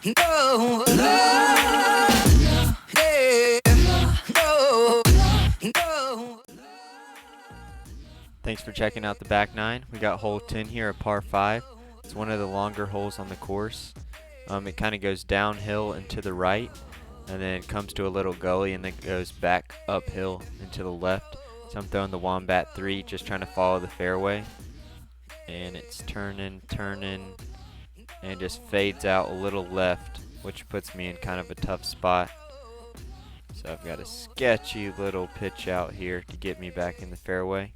No, no, yeah, no, no. Thanks for checking out the back nine. We got hole 10 here, a par 5. It's one of the longer holes on the course. It kind of goes downhill and to the right, and then it comes to a little gully and then goes back uphill and to the left. So I'm throwing the Wombat 3, just trying to follow the fairway. And it's turning, and just fades out a little left, which puts me in kind of a tough spot. So I've got a sketchy little pitch out here to get me back in the fairway.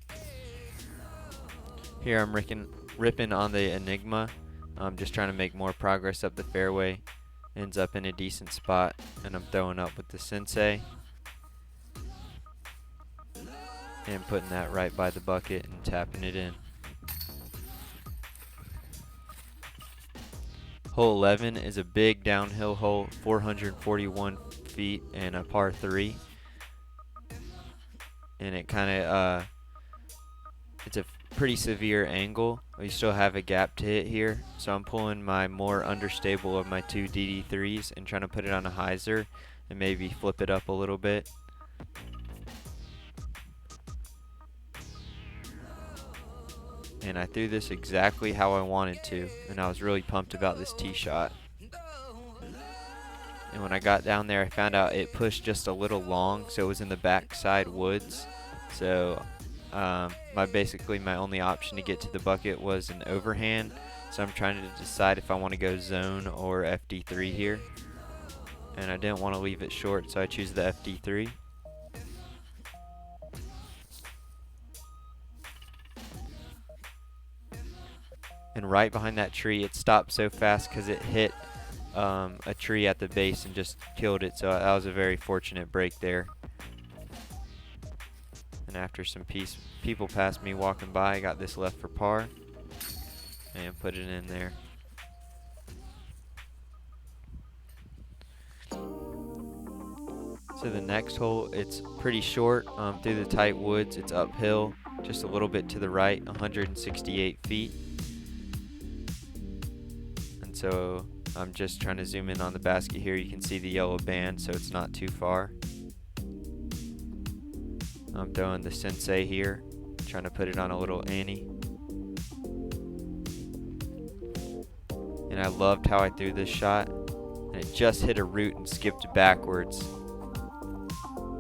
Here I'm ripping on the Enigma. I'm just trying to make more progress up the fairway. Ends up in a decent spot, and I'm throwing up with the Sensei. And putting that right by the bucket and tapping it in. Hole 11 is a big downhill hole, 441 feet and a par 3. And it kind of, it's a pretty severe angle. We still have a gap to hit here, so I'm pulling my more understable of my two DD3s and trying to put it on a hyzer and maybe flip it up a little bit. And I threw this exactly how I wanted to, and I was really pumped about this tee shot. And when I got down there, I found out it pushed just a little long, so it was in the backside woods. So basically my only option to get to the bucket was an overhand. So I'm trying to decide if I want to go zone or FD3 here. And I didn't want to leave it short, so I choose the FD3. And right behind that tree, it stopped so fast because it hit a tree at the base and just killed it. So that was a very fortunate break there. And after some people passed me walking by, I got this left for par and put it in there. So the next hole, it's pretty short through the tight woods. It's uphill, just a little bit to the right, 168 feet. So I'm just trying to zoom in on the basket here. You can see the yellow band, so it's not too far. I'm throwing the Sensei here, trying to put it on a little Annie. And I loved how I threw this shot. And it just hit a root and skipped backwards.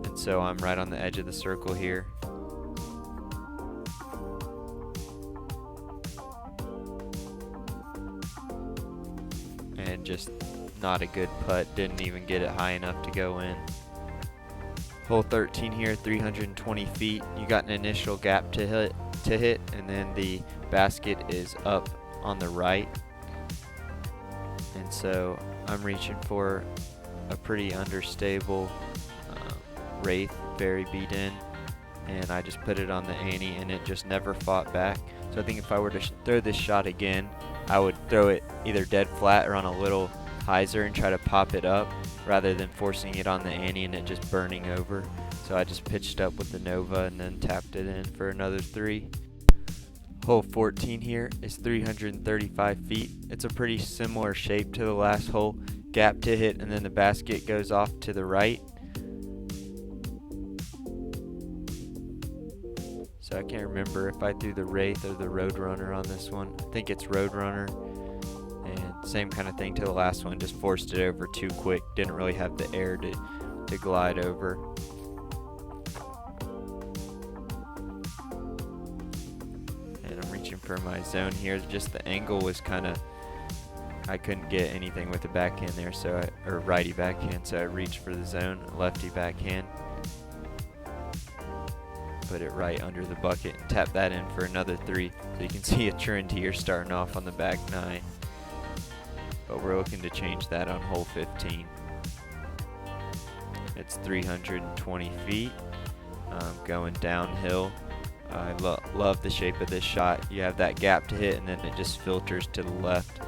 And so I'm right on the edge of the circle here. And just not a good putt, didn't even get it high enough to go in. Hole 13 here, 320 feet. You got an initial gap to hit, and then the basket is up on the right. And so I'm reaching for a pretty understable Wraith, very beat in, and I just put it on the Annie, and it just never fought back. So I think if I were to throw this shot again, I would throw it either dead flat or on a little hyzer and try to pop it up rather than forcing it on the Annie and it just burning over. So I just pitched up with the Nova and then tapped it in for another 3. Hole 14 here is 335 feet. It's a pretty similar shape to the last hole. Gap to hit, and then the basket goes off to the right. So I can't remember if I threw the Wraith or the Roadrunner on this one. I think it's Roadrunner. And same kind of thing to the last one, just forced it over too quick. Didn't really have the air to glide over. And I'm reaching for my zone here. Just the angle was kind of, I couldn't get anything with the backhand there, or righty backhand, so I reached for the zone, lefty backhand. Put it right under the bucket and tap that in for another 3. So you can see a trend here starting off on the back 9. But we're looking to change that on hole 15. It's 320 feet, going downhill. I love the shape of this shot. You have that gap to hit, and then it just filters to the left.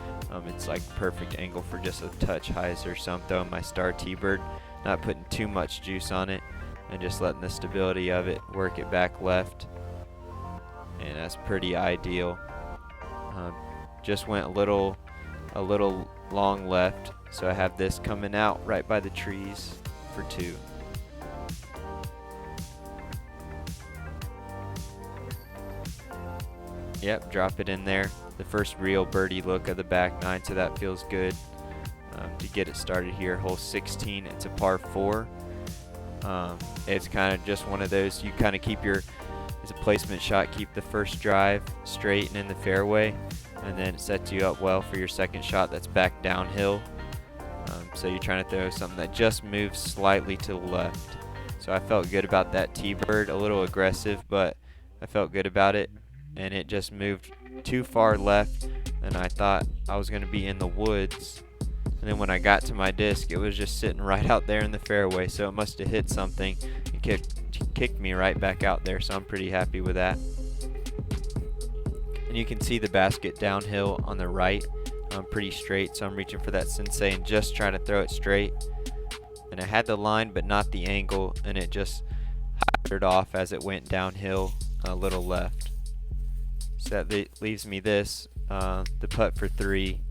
It's like perfect angle for just a touch hyzer. So I'm throwing my Star T-Bird, not putting too much juice on it, and just letting the stability of it work it back left. And that's pretty ideal. Just went a little a little long left. So I have this coming out right by the trees for 2. Yep, drop it in there. The first real birdie look of the back 9, so that feels good. To get it started here, hole 16, it's a par 4. It's kind of just one of those, you kind of keep it's a placement shot, keep the first drive straight and in the fairway, and then it sets you up well for your second shot that's back downhill. So you're trying to throw something that just moves slightly to the left. So I felt good about that T-bird, a little aggressive, but I felt good about it, and it just moved too far left, and I thought I was going to be in the woods. And then when I got to my disc, it was just sitting right out there in the fairway, so it must have hit something and kicked me right back out there, so I'm pretty happy with that. And you can see the basket downhill on the right, pretty straight, so I'm reaching for that sensei and just trying to throw it straight. And I had the line but not the angle, and it just hyzered off as it went downhill a little left. So that leaves me this, the putt for 3.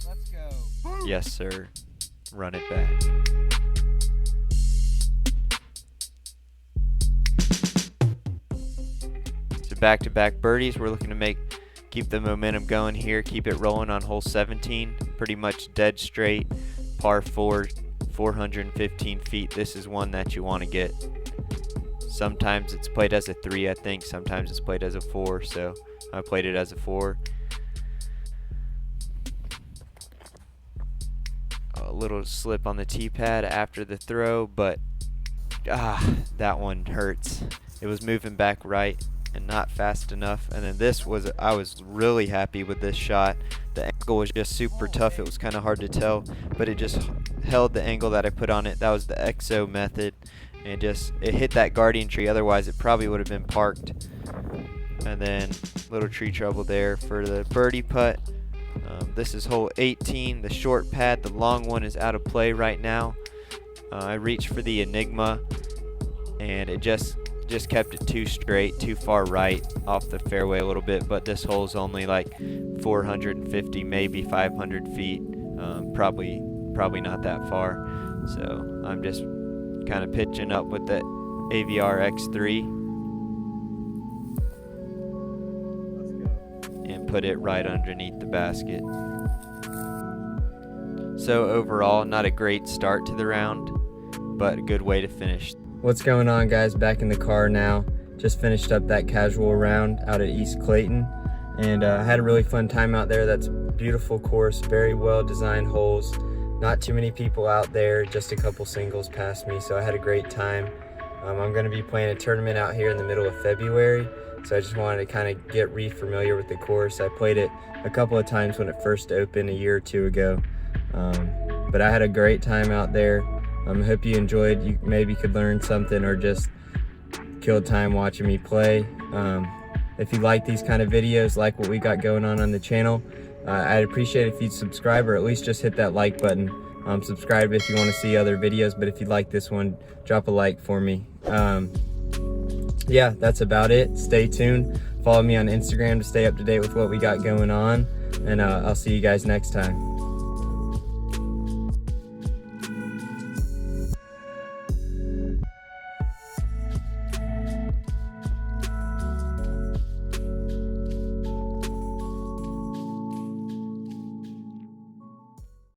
Let's go. Yes, sir. Run it back. So back-to-back birdies. We're looking to keep the momentum going here. Keep it rolling on hole 17. Pretty much dead straight. Par 4, 415 feet. This is one that you want to get. Sometimes it's played as a 3, I think. Sometimes it's played as a 4. So I played it as a 4. A little slip on the tee pad after the throw, but that one hurts. It was moving back right and not fast enough. And then I was really happy with this shot. The angle was just super tough. It was kind of hard to tell, but it just held the angle that I put on it. That was the XO method, and it hit that guardian tree. Otherwise it probably would have been parked. And then little tree trouble there for the birdie putt. This is hole 18, the short pad. The long one is out of play right now. I reached for the Enigma, and it just kept it too straight, too far right off the fairway a little bit, but this hole's only like 450, maybe 500 feet, probably not that far. So I'm just kind of pitching up with the AVR X3 and put it right underneath the basket. So overall, not a great start to the round, but a good way to finish. What's going on, guys? Back in the car now. Just finished up that casual round out at East Clayton, and had a really fun time out there. That's a beautiful course, very well designed holes, not too many people out there, just a couple singles past me, so I had a great time. I'm going to be playing a tournament out here in the middle of February, so I just wanted to kind of get re-familiar with the course. I played it a couple of times when it first opened a year or 2 ago, but I had a great time out there. I hope you enjoyed. You maybe could learn something or just kill time watching me play. If you like these kind of videos, like what we got going on the channel, I'd appreciate it if you'd subscribe, or at least just hit that like button. Subscribe if you want to see other videos, but if you like this one, drop a like for me. Yeah, that's about it. Stay tuned. Follow me on Instagram to stay up to date with what we got going on, and I'll see you guys next time.